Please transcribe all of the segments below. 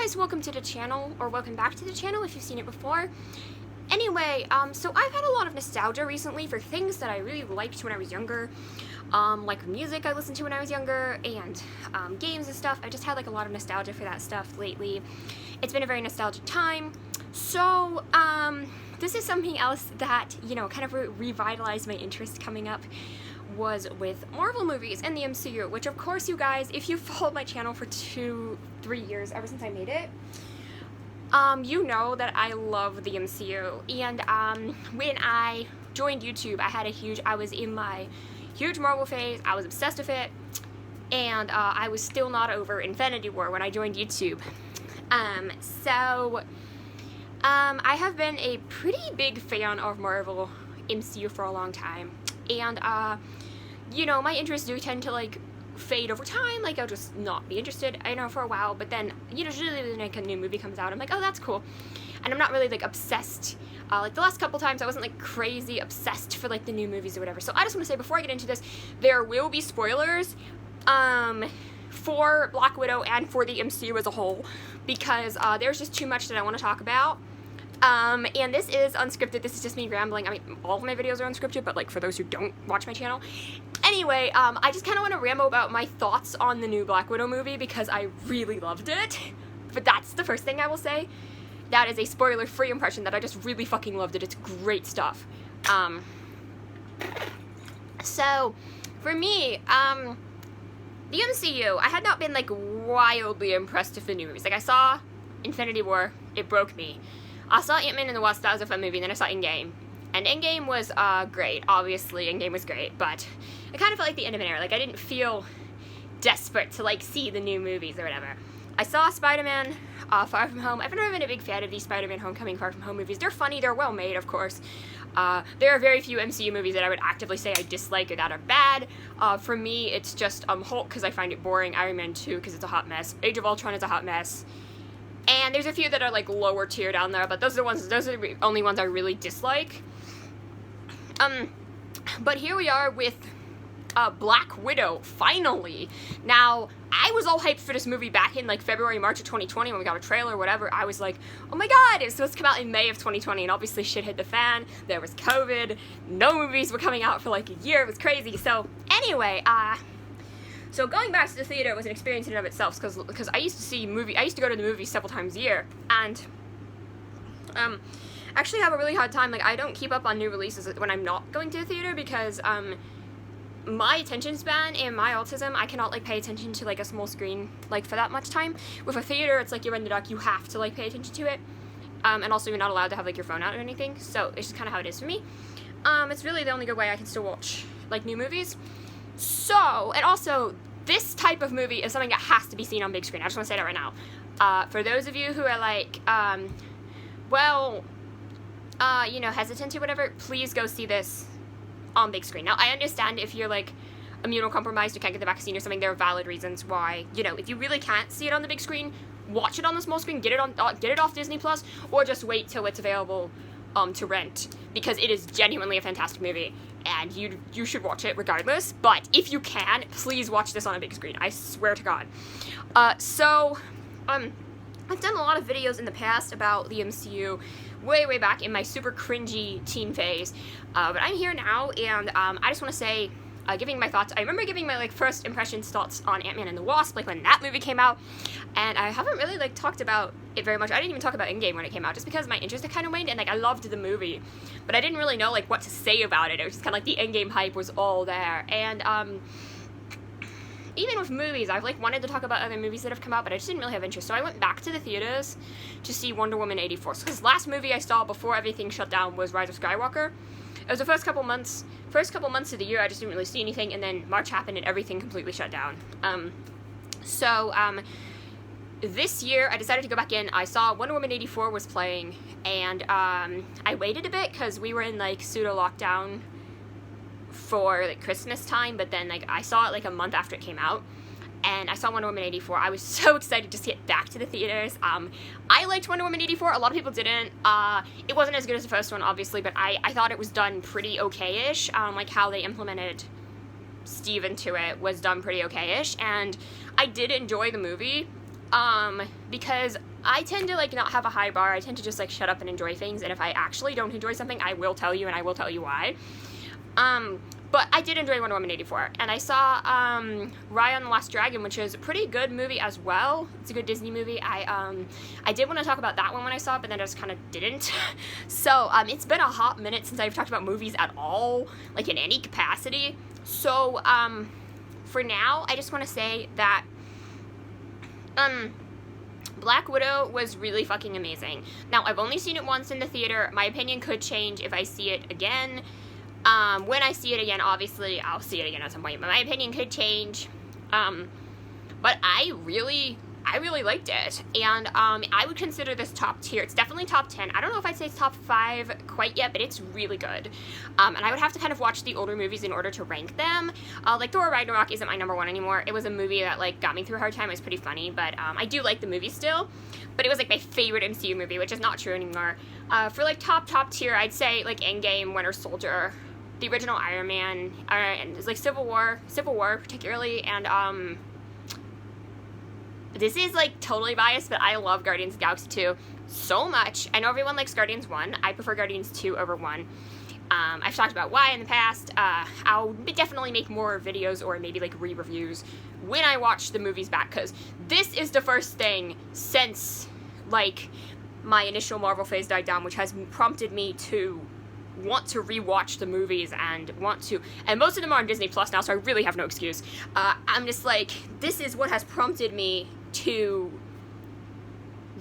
guys, welcome to the channel, or welcome back to the channel if you've seen it before. Anyway, so I've had a lot of nostalgia recently for things that I really liked when I was younger, like music I listened to when I was younger, and games and stuff. I just had like a lot of nostalgia for that stuff lately. It's been a very nostalgic time, so this is something else that, you know, kind of revitalized my interest coming up, was with Marvel movies and the MCU, which of course, you guys, if you followed my channel for 2-3 years, ever since I made it, you know that I love the MCU. And when I joined YouTube, I was in my huge Marvel phase. I was obsessed with it, and I was still not over Infinity War when I joined YouTube. I have been a pretty big fan of Marvel MCU for a long time, and you know, my interests do tend to like fade over time. Like, I'll just not be interested, I know, for a while, but then, you know, usually when like a new movie comes out, I'm like, oh, that's cool, and I'm not really like obsessed. Like the last couple times, I wasn't like crazy obsessed for like the new movies or whatever. So I just want to say, before I get into this, there will be spoilers for Black Widow and for the MCU as a whole, because there's just too much that I want to talk about. And this is unscripted. This is just me rambling. I mean, all of my videos are unscripted, but like for those who don't watch my channel. Anyway, I just kind of want to ramble about my thoughts on the new Black Widow movie because I really loved it. But that's the first thing I will say. That is a spoiler-free impression that I just really fucking loved it. It's great stuff. So, for me, the MCU, I had not been like wildly impressed with the new movies. Like, I saw Infinity War, it broke me. I saw Ant-Man and the Wasp, that was a fun movie, and then I saw Endgame. And Endgame was great, obviously. Endgame was great, but it kind of felt like the end of an era. Like, I didn't feel desperate to like see the new movies or whatever. I saw Spider-Man Far From Home. I've never been a big fan of these Spider-Man Homecoming, Far From Home movies. They're funny, they're well made, of course. There are very few MCU movies that I would actively say I dislike or that are bad. For me, it's just Hulk, because I find it boring. Iron Man 2, because it's a hot mess. Age of Ultron is a hot mess. And there's a few that are like lower tier down there, but those are the only ones I really dislike. But here we are with Black Widow, finally. Now, I was all hyped for this movie back in like February, March of 2020 when we got a trailer or whatever. I was like, oh my god, it was supposed to come out in May of 2020, and obviously shit hit the fan. There was COVID. No movies were coming out for like a year. It was crazy. So anyway, so going back to the theater was an experience in and of itself, because I used to go to the movies several times a year, and actually have a really hard time. Like, I don't keep up on new releases when I'm not going to the theater, because my attention span and my autism, I cannot like pay attention to like a small screen like for that much time. With a theater, it's like you're in the dark, you have to like pay attention to it, and also you're not allowed to have like your phone out or anything, so it's just kind of how it is for me. It's really the only good way I can still watch like new movies. So, and also, this type of movie is something that has to be seen on big screen. I just want to say that right now. For those of you who are like, you know, hesitant to whatever, please go see this on big screen. Now, I understand if you're like immunocompromised, you can't get the vaccine or something, there are valid reasons why, you know, if you really can't see it on the big screen, watch it on the small screen, get it off Disney Plus, or just wait till it's available to rent, because it is genuinely a fantastic movie, and you should watch it regardless. But if you can, please watch this on a big screen, I swear to God. I've done a lot of videos in the past about the MCU, way back in my super cringy teen phase, but I'm here now, and I just want to say, giving my thoughts. I remember giving my like first impressions thoughts on Ant-Man and the Wasp, like when that movie came out, and I haven't really like talked about it very much. I didn't even talk about Endgame when it came out, just because my interest had kind of waned, and like I loved the movie, but I didn't really know like what to say about it. It was just kind of like the Endgame hype was all there, and even with movies, I've like wanted to talk about other movies that have come out, but I just didn't really have interest. So I went back to the theaters to see Wonder Woman 84. Because last movie I saw before everything shut down was Rise of Skywalker. It was the first couple months of the year, I just didn't really see anything, and then March happened and everything completely shut down. This year I decided to go back in. I saw Wonder Woman 84 was playing, and I waited a bit because we were in like pseudo lockdown for like Christmas time, but then like I saw it like a month after it came out, and I saw Wonder Woman 84. I was so excited to get back to the theaters. I liked Wonder Woman 84. A lot of people didn't. It wasn't as good as the first one, obviously, but I thought it was done pretty okay-ish. Like how they implemented Steve into it was done pretty okay-ish, and I did enjoy the movie. because I tend to, like, not have a high bar. I tend to just, like, shut up and enjoy things, and if I actually don't enjoy something, I will tell you, and I will tell you why. But I did enjoy Wonder Woman 84, and I saw, Raya and the Last Dragon, which is a pretty good movie as well. It's a good Disney movie. I did want to talk about that one when I saw it, but then I just kind of didn't. So, it's been a hot minute since I've talked about movies at all, like, in any capacity. So, for now, I just want to say that, Black Widow was really fucking amazing. Now, I've only seen it once in the theater. My opinion could change if I see it again. When I see it again, obviously, I'll see it again at some point, but my opinion could change. But I really liked it, and, I would consider this top tier. It's definitely top 10. I don't know if I'd say it's top 5 quite yet, but it's really good. And I would have to kind of watch the older movies in order to rank them. Like, Thor Ragnarok isn't my number 1 anymore. It was a movie that, like, got me through a hard time. It was pretty funny, but, I do like the movie still. But it was, like, my favorite MCU movie, which is not true anymore. For, like, top tier, I'd say, like, Endgame, Winter Soldier, the original Iron Man, and it's, like, Civil War particularly, and, this is, like, totally biased, but I love Guardians of the Galaxy 2 so much. I know everyone likes Guardians 1. I prefer Guardians 2 over 1. I've talked about why in the past. I'll definitely make more videos or maybe, like, re-reviews when I watch the movies back, because this is the first thing since, like, my initial Marvel phase died down, which has prompted me to want to rewatch the movies and most of them are on Disney Plus now, so I really have no excuse. I'm just like, this is what has prompted me to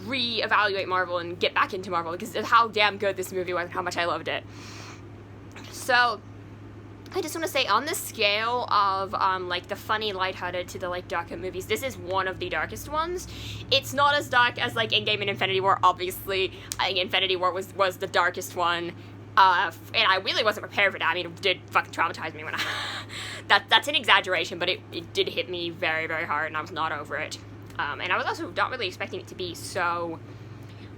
re-evaluate Marvel and get back into Marvel, because of how damn good this movie was and how much I loved it. So, I just want to say, on the scale of, like, the funny, lighthearted to the, like, darker movies, this is one of the darkest ones. It's not as dark as, like, Endgame and Infinity War, obviously. I think Infinity War was the darkest one. And I really wasn't prepared for that. I mean, it did fucking traumatize me when that's an exaggeration, but it did hit me very, very hard, and I was not over it. And I was also not really expecting it to be so,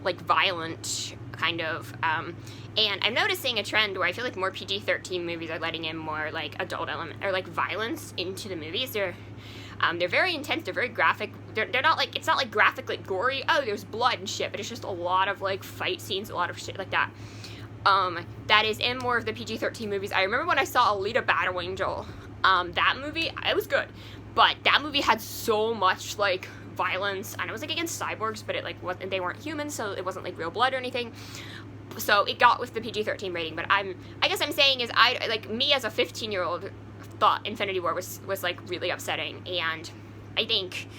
like, violent, kind of. And I'm noticing a trend where I feel like more PG-13 movies are letting in more, like, adult element, or, like, violence into the movies. They're very intense, they're very graphic. They're not, like, it's not, like, graphic, like, gory, oh, there's blood and shit, but it's just a lot of, like, fight scenes, a lot of shit like that. That is in more of the PG-13 movies. I remember when I saw Alita Battle Angel, that movie, it was good, but that movie had so much, like, violence, and it was, like, against cyborgs, but it, like, wasn't, they weren't humans, so it wasn't, like, real blood or anything, so it got with the PG-13 rating. But I guess I'm saying is, like, me as a 15-year-old thought Infinity War was, like, really upsetting, and I think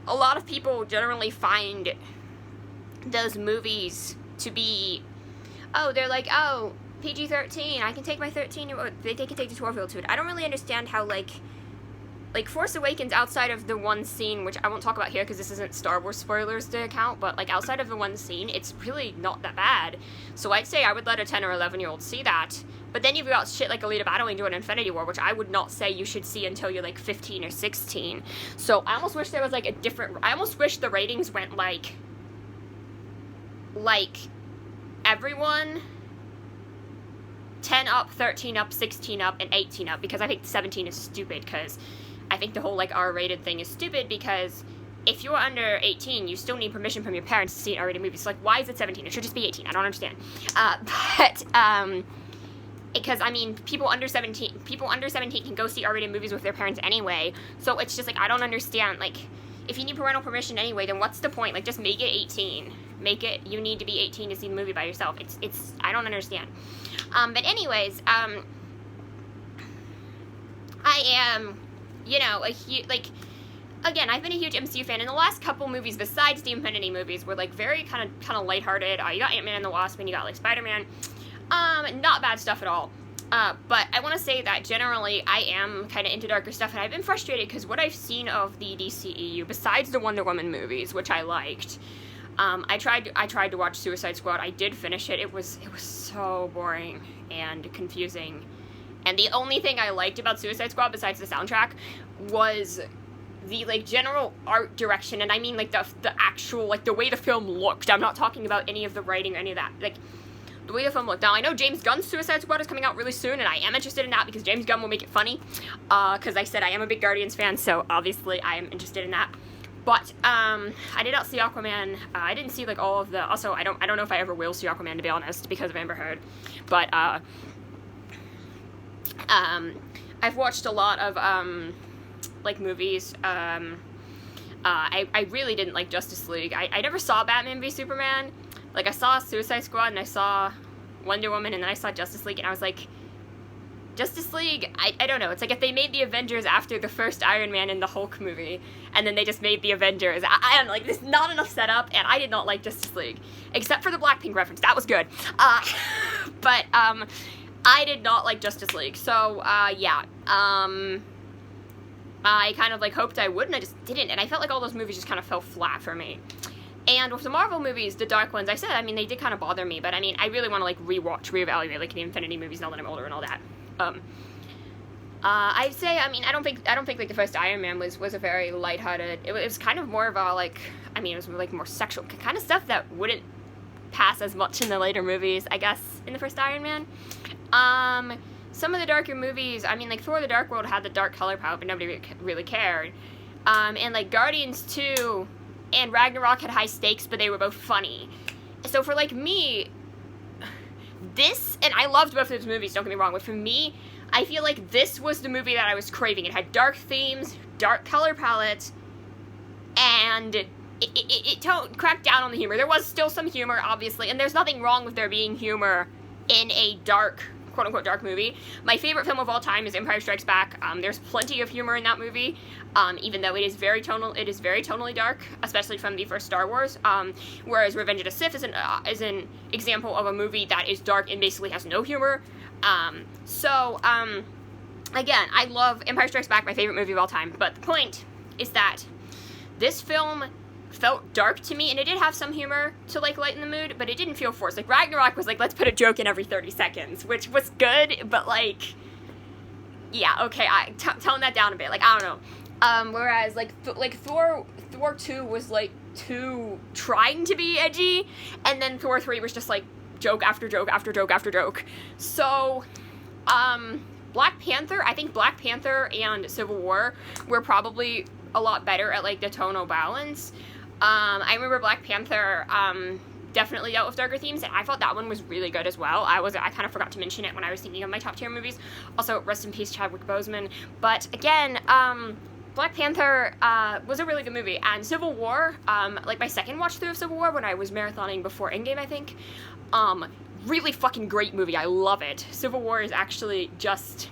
a lot of people generally find those movies to be, oh, they're like, oh, PG-13, I can take my 13-year-old, they can take the 12-year-old to it. I don't really understand how, like, Force Awakens, outside of the one scene, which I won't talk about here because this isn't Star Wars spoilers to account, but, like, outside of the one scene, it's really not that bad. So I'd say I would let a 10 or 11-year-old see that. But then you've got shit like Alita Battle Angel and Infinity War, which I would not say you should see until you're, like, 15 or 16. So I almost wish there was, like, a different, I almost wish the ratings went, like, everyone 10 up, 13 up, 16 up, and 18 up, because I think 17 is stupid, because I think the whole, like, R-rated thing is stupid, because if you're under 18, you still need permission from your parents to see an R-rated movie. So, like, why is it 17? It should just be 18. I don't understand. Because, I mean, people under 17 can go see R-rated movies with their parents anyway, so it's just, like, I don't understand, like, if you need parental permission anyway, then what's the point? Like, just make it 18. You need to be 18 to see the movie by yourself. It's, I don't understand. But anyways, I am, you know, again, I've been a huge MCU fan, and the last couple movies, besides the Infinity movies, were, like, very kind of lighthearted. You got Ant-Man and the Wasp, and you got, like, Spider-Man. Not bad stuff at all. But I want to say that generally I am kind of into darker stuff, and I've been frustrated because what I've seen of the DCEU, besides the Wonder Woman movies, which I liked, I tried to watch Suicide Squad. I did finish it. It was so boring and confusing. And the only thing I liked about Suicide Squad, besides the soundtrack, was the, like, general art direction, and I mean, like, the actual, like, the way the film looked. I'm not talking about any of the writing or any of that. Like, the way the film looked. Now, I know James Gunn's Suicide Squad is coming out really soon, and I am interested in that because James Gunn will make it funny. Because I said I am a big Guardians fan, so obviously I am interested in that. But I did not see Aquaman. I didn't see like all of the. Also, I don't know if I ever will see Aquaman, to be honest, because of Amber Heard. But I've watched a lot of like movies. I really didn't like Justice League. I never saw Batman v Superman. Like, I saw Suicide Squad and I saw Wonder Woman and then I saw Justice League and I was like, Justice League, I don't know. It's like if they made the Avengers after the first Iron Man and the Hulk movie, and then they just made the Avengers. I don't know, like, there's not enough setup, and I did not like Justice League. Except for the Blackpink reference. That was good. But I did not like Justice League. So, yeah. I kind of, like, hoped I would, and I just didn't. And I felt like all those movies just kind of fell flat for me. And with the Marvel movies, the dark ones, I said, I mean, they did kind of bother me, but I mean, I really want to, like, reevaluate, like, the Infinity movies now that I'm older and all that. I'd say, I mean, I don't think, like, the first Iron Man was a very lighthearted, it was kind of more of a, like, I mean, it was, like, more sexual kind of stuff that wouldn't pass as much in the later movies, I guess, in the first Iron Man. Some of the darker movies, I mean, like, Thor: The Dark World had the dark color palette, but nobody really cared. And, like, Guardians 2 and Ragnarok had high stakes, but they were both funny. So for, like, me, this, and I loved both of those movies, don't get me wrong, but for me, I feel like this was the movie that I was craving. It had dark themes, dark color palette, and it cracked down on the humor. There was still some humor, obviously, and there's nothing wrong with there being humor in a dark, quote-unquote dark movie. My favorite film of all time is Empire Strikes Back. There's plenty of humor in that movie, even though it is very tonally dark, especially from the first Star Wars, whereas Revenge of the Sith is an example of a movie that is dark and basically has no humor. Again, I love Empire Strikes Back, my favorite movie of all time, but the point is that this film felt dark to me, and it did have some humor to, like, lighten the mood, but it didn't feel forced. Like, Ragnarok was like, let's put a joke in every 30 seconds, which was good, but, like, yeah, okay, tone that down a bit, like, I don't know. Whereas, like, Thor 2 was, like, too trying to be edgy, and then Thor 3 was just, like, joke after joke after joke after joke. So, Black Panther, I think Black Panther and Civil War were probably a lot better at, like, the tonal balance. I remember Black Panther, definitely dealt with darker themes, and I thought that one was really good as well. I kind of forgot to mention it when I was thinking of my top tier movies. Also, rest in peace, Chadwick Boseman. But, again, Black Panther, was a really good movie, and Civil War, like, my second watch through of Civil War, when I was marathoning before Endgame, I think, really fucking great movie. I love it. Civil War is actually just,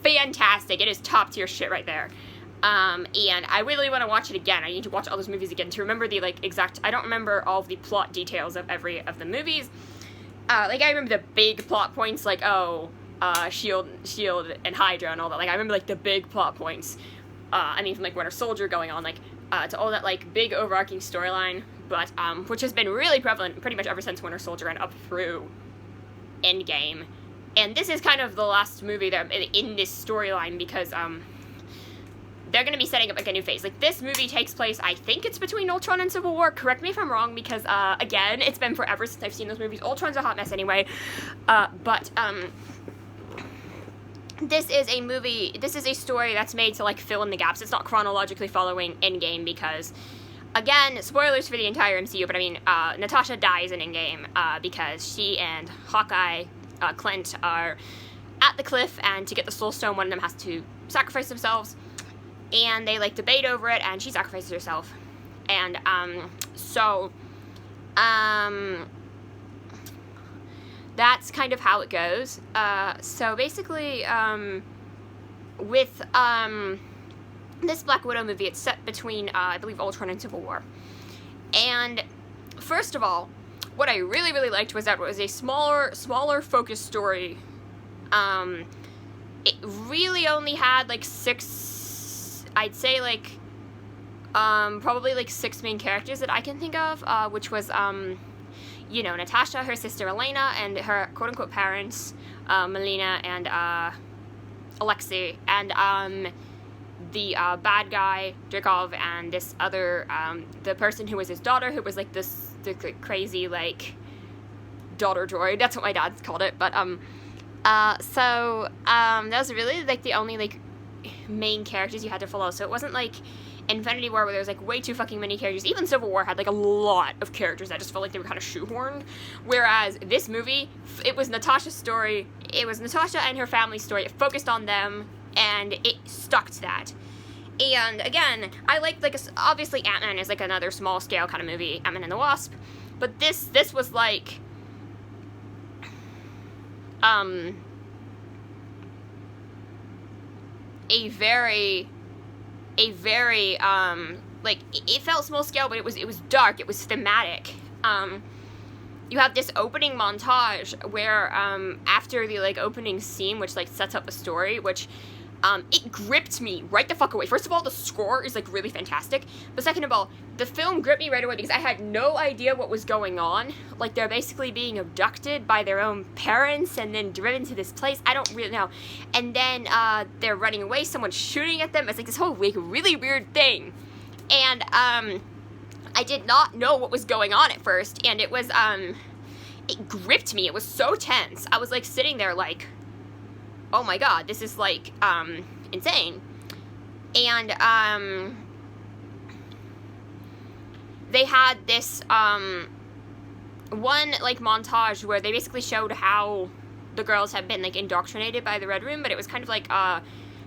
fantastic. It is top tier shit right there. And I really want to watch it again. I need to watch all those movies again to remember the, like, exact, I don't remember all of the plot details of every of the movies. Like, I remember the big plot points, like, Shield and Hydra and all that. Like, I remember, like, the big plot points. I mean, from, like, Winter Soldier going on, like, to all that, like, big overarching storyline, but, which has been really prevalent pretty much ever since Winter Soldier and up through Endgame. And this is kind of the last movie that in this storyline, because, they're going to be setting up, like, a new phase. Like, this movie takes place, I think it's between Ultron and Civil War. Correct me if I'm wrong, because, again, it's been forever since I've seen those movies. Ultron's a hot mess anyway. This is a story that's made to, like, fill in the gaps. It's not chronologically following Endgame because, again, spoilers for the entire MCU, but I mean, Natasha dies in Endgame, because she and Hawkeye, Clint, are at the cliff, and to get the Soul Stone, one of them has to sacrifice themselves. And they, like, debate over it, and she sacrifices herself. And, that's kind of how it goes. So basically, with, this Black Widow movie, it's set between, I believe, Ultron and Civil War. And, first of all, what I really, really liked was that it was a smaller focused story. It really only had, like, I'd say, like, probably, like, 6 main characters that I can think of, which was, you know, Natasha, her sister Elena, and her quote-unquote parents, Melina and, Alexei, and, the, bad guy, Dreykov, and this other, the person who was his daughter, who was, like, the crazy, like, daughter droid, that's what my dad called it, but, that was really, like, the only, like, main characters you had to follow, so it wasn't, like, Infinity War, where there was, like, way too fucking many characters. Even Civil War had, like, a lot of characters that just felt like they were kind of shoehorned. Whereas this movie, it was Natasha's story. It was Natasha and her family's story. It focused on them, and it stuck to that. And, again, I like, obviously Ant-Man is, like, another small-scale kind of movie, Ant-Man and the Wasp. But this was, like, a very, like, it felt small scale, but it was dark, it was thematic. You have this opening montage where, after the, like, opening scene, which, like, sets up the story, which, it gripped me right the fuck away. First of all, the score is, like, really fantastic, but second of all, the film gripped me right away because I had no idea what was going on. Like, they're basically being abducted by their own parents and then driven to this place. I don't really know. And then, they're running away, someone's shooting at them. It's, like, this whole, like, really weird thing. And, I did not know what was going on at first, and it was, it gripped me. It was so tense. I was, like, sitting there, like, oh my god, this is, like, insane. And, they had this, one, like, montage where they basically showed how the girls had been, like, indoctrinated by the Red Room, but it was kind of, like,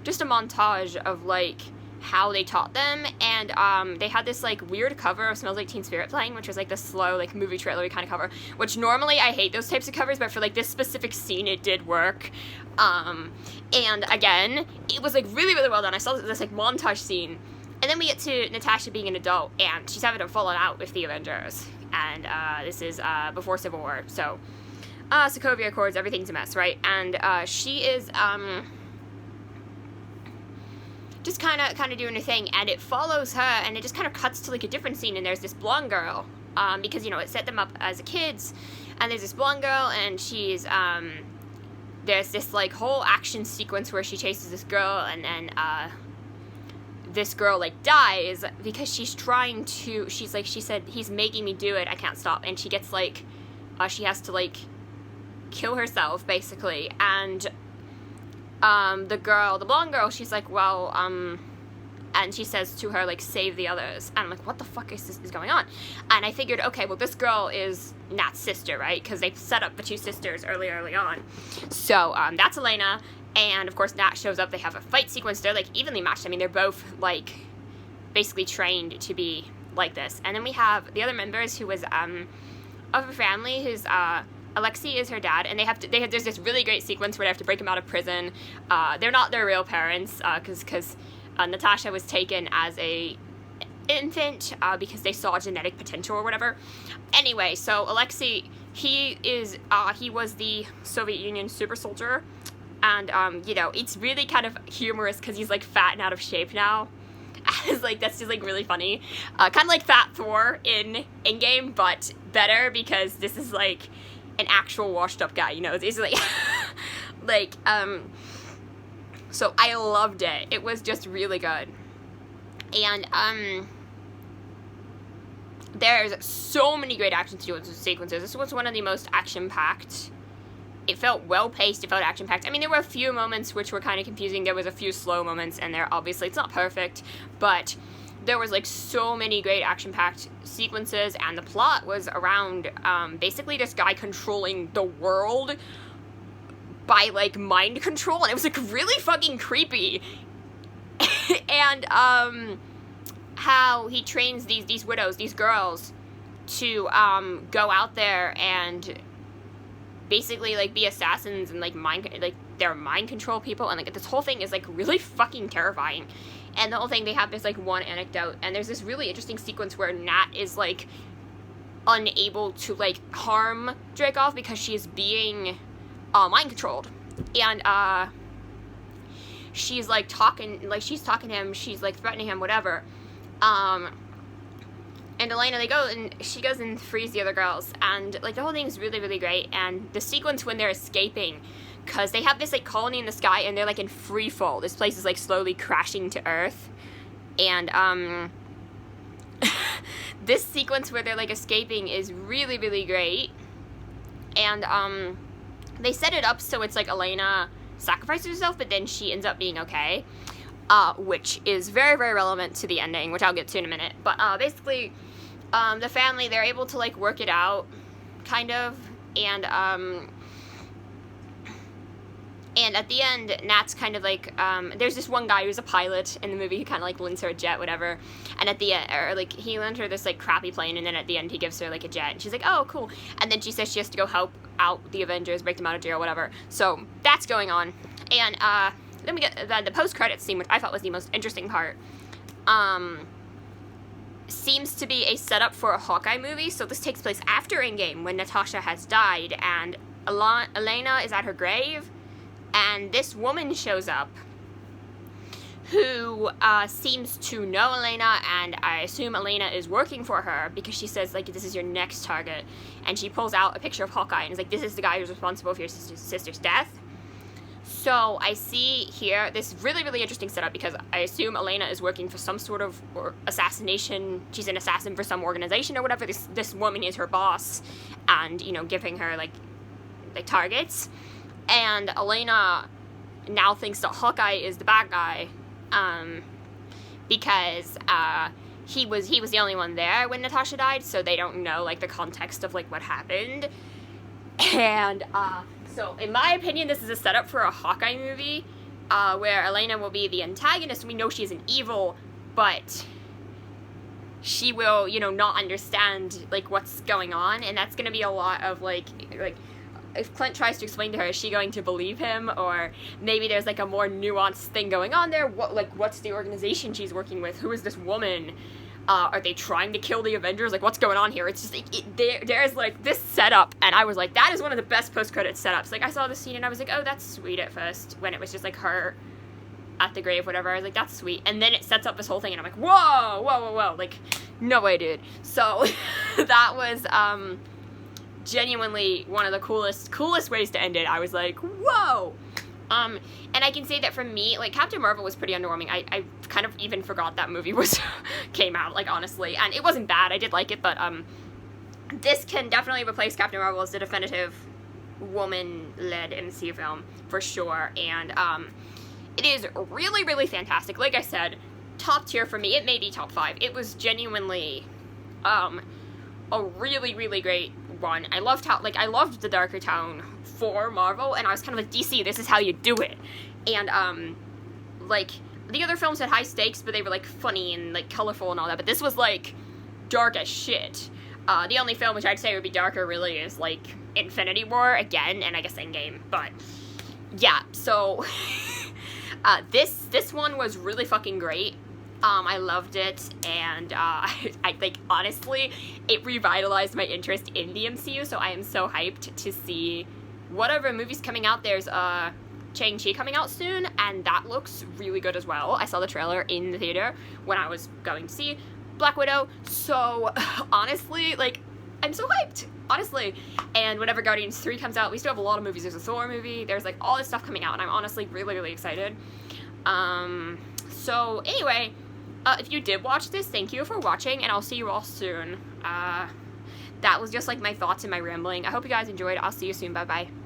just a montage of, like, how they taught them, and, they had this, like, weird cover of Smells Like Teen Spirit playing, which was, like, the slow, like, movie trailer kind of cover, which normally I hate those types of covers, but for, like, this specific scene, it did work. And again, it was, like, really, really well done. I saw this, like, montage scene, and then we get to Natasha being an adult, and she's having a falling out with the Avengers, and, this is, before Civil War, so, Sokovia Accords, everything's a mess, right? And, she is, just kind of doing her thing, and it follows her, and it just kind of cuts to, like, a different scene, and there's this blonde girl, because, you know, it set them up as kids, and there's this blonde girl, and she's, there's this, like, whole action sequence where she chases this girl, and then, this girl, like, dies, because she's trying to, she's, like, she said, he's making me do it, I can't stop, and she gets, like, she has to, like, kill herself, basically, and, the blonde girl, she's like, well, and she says to her, like, save the others, and I'm like, what the fuck is going on? And I figured, okay, well, this girl is Nat's sister, right, because they set up the two sisters early on, so, that's Elena, and, of course, Nat shows up, they have a fight sequence, they're, like, evenly matched, I mean, they're both, like, basically trained to be like this, and then we have the other members who was, of a family who's, Alexei is her dad, and there's this really great sequence where they have to break him out of prison. They're not their real parents, because Natasha was taken as a infant, because they saw genetic potential or whatever. Anyway, so Alexei, he was the Soviet Union super soldier, and, you know, it's really kind of humorous because he's, like, fat and out of shape now. It's, like, that's just, like, really funny. Kind of like Fat Thor in Endgame, but better, because this is, like, an actual washed up guy, you know, it's like, like, so I loved it. It was just really good. And, there's so many great action sequences. This was one of the most action-packed. It felt well-paced, it felt action-packed. I mean, there were a few moments which were kind of confusing. There was a few slow moments, and obviously, it's not perfect, but there was, like, so many great action-packed sequences, and the plot was around, basically this guy controlling the world by, like, mind control, and it was, like, really fucking creepy. And, how he trains these widows, these girls, to, go out there and basically, like, be assassins and, like, they're mind control people, and, like, this whole thing is, like, really fucking terrifying. And the whole thing, they have this, like, one anecdote, and there's this really interesting sequence where Nat is, like, unable to, like, harm Dreykov because she's being, mind controlled. And, she's, like, she's talking to him, she's, like, threatening him, whatever. And Elena, she goes and frees the other girls, and, like, the whole thing's really, really great, and the sequence when they're escaping, because they have this, like, colony in the sky, and they're, like, in free fall. This place is, like, slowly crashing to Earth, and, this sequence where they're, like, escaping is really, really great, and, they set it up so it's, like, Elena sacrifices herself, but then she ends up being okay. which is very, very relevant to the ending, which I'll get to in a minute. But basically, the family, they're able to like work it out, kind of, and at the end, Nat's kind of like, there's this one guy who's a pilot in the movie who kind of like lends her a jet, whatever, and at the end, or like, he lent her this like crappy plane, and then at the end he gives her like a jet, and she's like, oh, cool, and then she says she has to go help out the Avengers, break them out of jail, whatever, so that's going on, and then we get the post-credits scene, which I thought was the most interesting part, seems to be a setup for a Hawkeye movie, so this takes place after Endgame, when Natasha has died, and Elena is at her grave, and this woman shows up who seems to know Elena, and I assume Elena is working for her, because she says, like, this is your next target, and she pulls out a picture of Hawkeye, and is like, this is the guy who's responsible for your sister's death. So I see here this really, really interesting setup, because I assume Elena is working for some sort of assassination. She's an assassin for some organization or whatever. This woman is her boss, and, you know, giving her like targets. And Elena now thinks that Hawkeye is the bad guy, because he was the only one there when Natasha died, so they don't know like the context of like what happened. And so, in my opinion, this is a setup for a Hawkeye movie, where Elena will be the antagonist. We know she's an evil, but she will, you know, not understand, like, what's going on, and that's gonna be a lot of, like, if Clint tries to explain to her, is she going to believe him, or maybe there's, like, a more nuanced thing going on there, what's the organization she's working with, who is this woman? Are they trying to kill the Avengers? Like, what's going on here? It's just, there's, like, this setup, and I was like, that is one of the best post-credits setups. Like, I saw the scene, and I was like, oh, that's sweet at first, when it was just, like, her at the grave, whatever. I was like, that's sweet. And then it sets up this whole thing, and I'm like, whoa, whoa, whoa, whoa. Like, no way, dude. So, that was, genuinely one of the coolest ways to end it. I was like, whoa! And I can say that for me, like, Captain Marvel was pretty underwhelming. I kind of even forgot that movie came out, like, honestly. And it wasn't bad, I did like it, but, this can definitely replace Captain Marvel as the definitive woman-led MCU film, for sure. And, it is really, really fantastic. Like I said, top tier for me. It may be top 5. It was genuinely, a really, really great one. I loved the Darker Town for Marvel, and I was kind of like, DC, this is how you do it. And, like, the other films had high stakes, but they were, like, funny and, like, colorful and all that, but this was, like, dark as shit. The only film which I'd say would be darker, really, is, like, Infinity War, again, and I guess Endgame, but, yeah, so, this one was really fucking great. I loved it, and, I think, honestly, it revitalized my interest in the MCU, so I am so hyped to see whatever movie's coming out. There's, Shang-Chi coming out soon, and that looks really good as well. I saw the trailer in the theater when I was going to see Black Widow, so, honestly, like, I'm so hyped, honestly. And whenever Guardians 3 comes out, we still have a lot of movies. There's a Thor movie, there's, like, all this stuff coming out, and I'm honestly really, really excited. So, anyway, if you did watch this, thank you for watching, and I'll see you all soon. That was just, like, my thoughts and my rambling. I hope you guys enjoyed. I'll see you soon. Bye-bye.